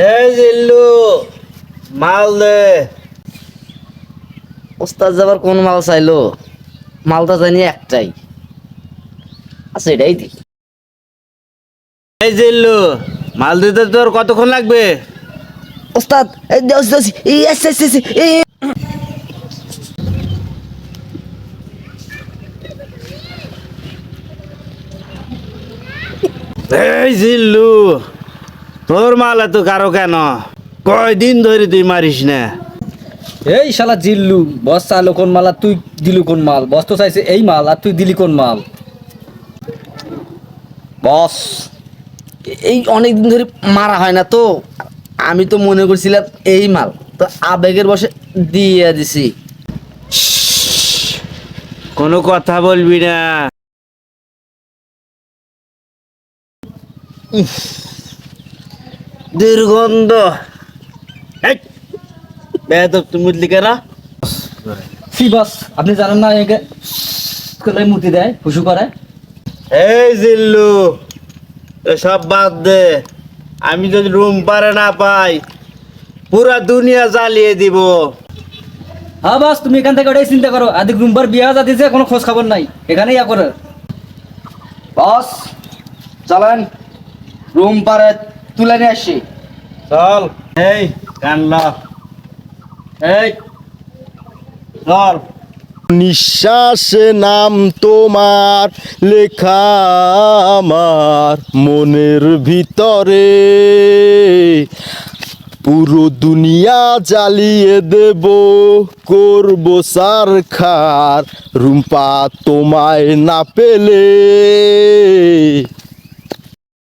এই জিল্লু মাল দে। ওস্তাদ যাবার কোন মাল চাইলো? মালটা জানি একটাই, আচ্ছা এটাই দি। এই জিল্লু মাল দিতে তোর কতক্ষণ লাগবে? ওস্তাদ এই দোস দোস এই এসে এসে এই এই জিল্লু তোর মাল এত কারো কেন? কয়দিন ধরে তুই মারিস না? এই শালা জিল্লু, বস চাইলো কোন মাল আর তুই দিলু কোন মাল? বস তো চাইছে এই মাল আর তুই দিলি কোন মাল? বস এই অনেকদিন ধরে মারা হয় না তো, আমি তো মনে করছিলাম এই মাল, তো আবেগের বসে দিয়ে দিছি। কোনো কথা বলবি না। দুর্গন্ধ। বেয়াদব তুমি বুঝলি কেনা? সি বস, আপনি জানেন না একে করে মুতি দেয়, হুসু করে? এই জিল্লু সব বাদ দে। আমি যদি রুম পারে না পাই পুরা দুনিয়া জ্বালিয়ে দিব। হ্যাঁ বস, তুমি এখান থেকে ওটাই চিন্তা করো। আদিক রুমবার বিয়া যাতিছে, কোনো খোঁজ খবর নাই, এখানেই ইয়া করে। বস চলেন রুম পারে তুলে নিয়ে আসি। চল। এই কানল। এই চল। নিঃশ্বাসে নাম তোমার লেখা আমার মনের ভিতরে, পুরো দুনিয়া জ্বালিয়ে দেব, করবো সারখার রুম্পা তোমায় না পেলে।